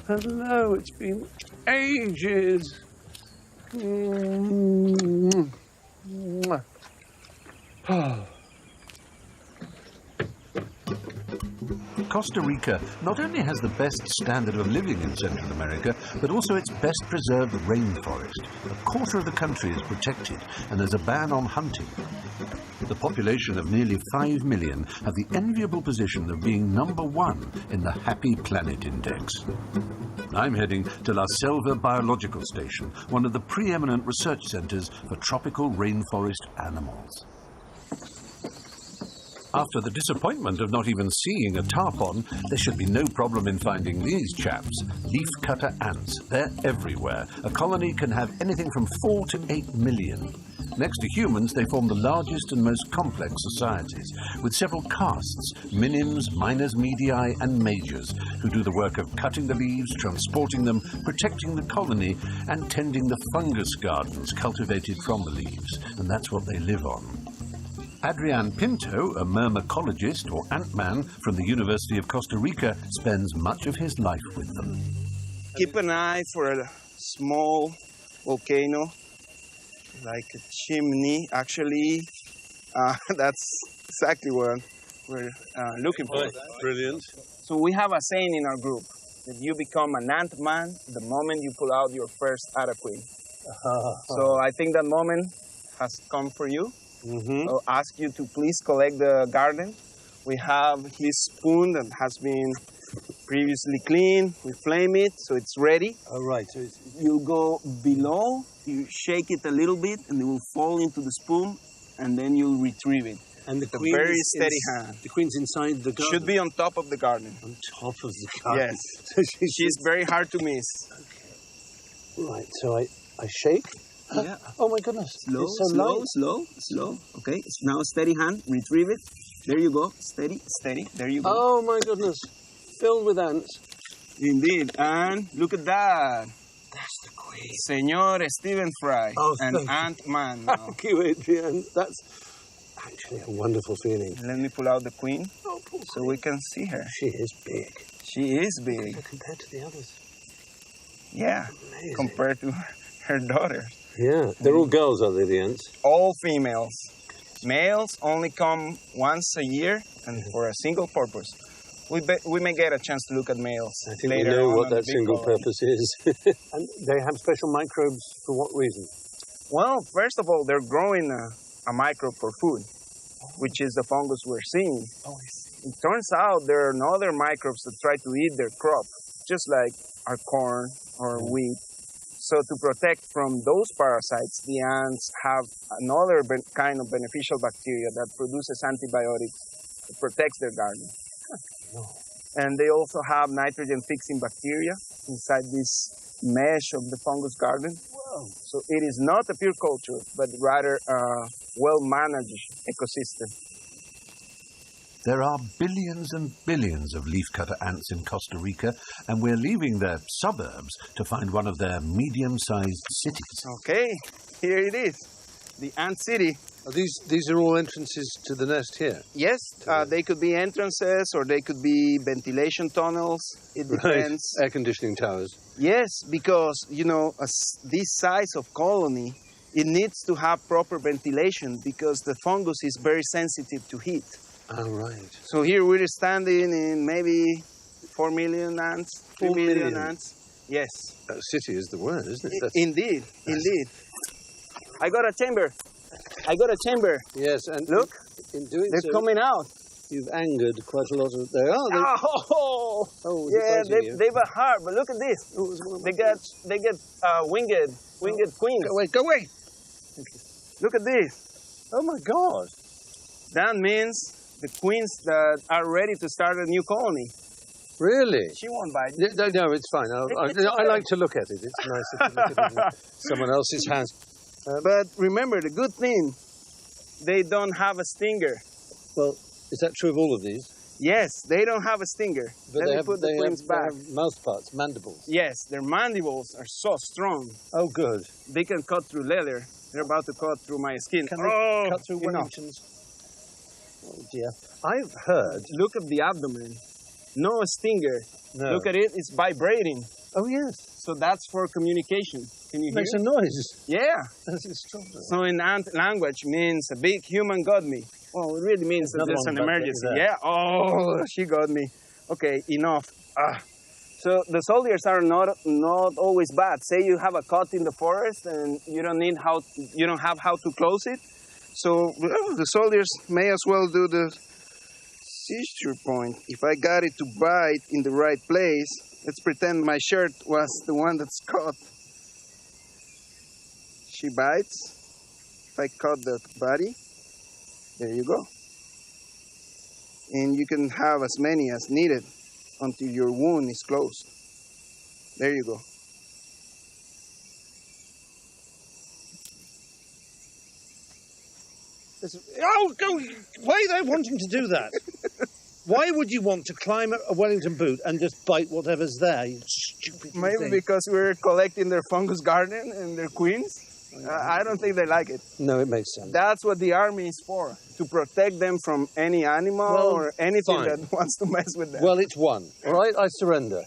Hello, it's been ages. Costa Rica not only has the best standard of living in Central America, but also its best preserved rainforest. A quarter of the country is protected, and there's a ban on hunting. The population of nearly 5 million have the enviable position of being #1 in the Happy Planet Index. I'm heading to La Selva Biological Station, one of the preeminent research centres for tropical rainforest animals. After the disappointment of not even seeing a tarpon, there should be no problem in finding these chaps, leafcutter ants. They're everywhere. A colony can have anything from 4 to 8 million. Next to humans, they form the largest and most complex societies, with several castes, minims, minors medii, and majors, who do the work of cutting the leaves, transporting them, protecting the colony, and tending the fungus gardens cultivated from the leaves. And that's what they live on. Adrian Pinto, a myrmecologist or ant-man from the University of Costa Rica, spends much of his life with them. Keep an eye for a small volcano, like a chimney. Actually, that's exactly what we're looking for. Brilliant. So we have a saying in our group that you become an ant-man the moment you pull out your first araquin. So I think that moment has come for you. I'll ask you to please collect the garden. We have his spoon that has been previously cleaned. We flame it so it's ready. All right. So You go below, you shake it a little bit, and it will fall into the spoon, and then you'll retrieve it. and the With a queen very is steady hand. The queen's inside the garden. Should be on top of the garden. on top of the garden. Yes. So She's very hard to miss. right. So I shake. Yeah. Oh my goodness. Slow, It's so slow, light. slow, slow. Okay, it's now steady hand. Retrieve it. There you go. Steady, steady. There you go. Oh my goodness. Filled with ants. Indeed. And look at that. That's the queen. Senor Stephen Fry. Oh, an thank you. ant-man now. Thank you, Adrian. That's actually a wonderful feeling. Let me pull out the queen Oh, poor so we can see her. She is big. She is big. Compared to the others. Yeah, Amazing. compared to her daughter. Yeah. They're all girls, are they, the ants? All females. Males only come once a year and for a single purpose. We may get a chance to look at males I think later we know on what the that big single colony. purpose is. And they have special microbes for what reason? Well, first of all, they're growing a microbe for food, which is the fungus we're seeing. It turns out there are other microbes that try to eat their crop, just like our corn or wheat. So to protect from those parasites, the ants have another kind of beneficial bacteria that produces antibiotics that protects their garden. And they also have nitrogen-fixing bacteria inside this mesh of the fungus garden. Wow. So it is not a pure culture, but rather a well-managed ecosystem. There are billions and billions of leafcutter ants in Costa Rica, and we're leaving their suburbs to find one of their medium-sized cities. Okay, here it is, the ant city. These are all entrances to the nest here? Yes, they could be entrances or they could be ventilation tunnels. It depends. Right. Air conditioning towers. Yes, because, you know, this size of colony, it needs to have proper ventilation because the fungus is very sensitive to heat. Oh, right. So here we're standing in maybe 4 million ants, 3 4 million million? ants. Yes. City is the word, isn't it? Indeed, indeed. I got a chamber. Yes, and Look, in doing they're so, coming out. you've angered quite a lot of... They are. Oh, was yeah, it biting you? they've a heart, but look at this. Oh, it was one of my They get birds. winged queens. Go away. Look at this. Oh, my God. That means the queens that are ready to start a new colony. Really? She won't bite. No, it's fine. I like to look at it. It's nice to look at it in someone else's hands. But remember, the good thing, they don't have a stinger. Well, is that true of all of these? Yes, they don't have a stinger. But Let me put the queens back. They have mouth parts, mandibles. Yes, their mandibles are so strong. Oh, good. They can cut through leather. They're about to cut through my skin. Can they cut through enough. Wellingtons? Oh, dear. I've heard... Look at the abdomen. no stinger. No. Look at it, it's vibrating. Oh, yes. So that's for communication. Can you It makes hear a it? noise. Yeah. That's extraordinary. So in ant language means a big human got me. Well, it really means that Another there's one an back emergency. there. Yeah. Oh, she got me. Okay, enough. So the soldiers are not always bad. Say you have a cut in the forest and you don't have how to close it. So well, the soldiers may as well do the seizure point. If I got it to bite in the right place, let's pretend my shirt was the one that's caught. She bites. If I cut the body, there you go. And you can have as many as needed until your wound is closed. There you go. Oh, go! Why are they wanting to do that? Why would you want to climb a Wellington boot and just bite whatever's there? You stupid Maybe thing. because we're collecting their fungus garden and their queens. I don't think they like it. No, it makes sense. That's what the army is for, to protect them from any animal or anything fine. that wants to mess with them. Well, it's one. All right, I surrender.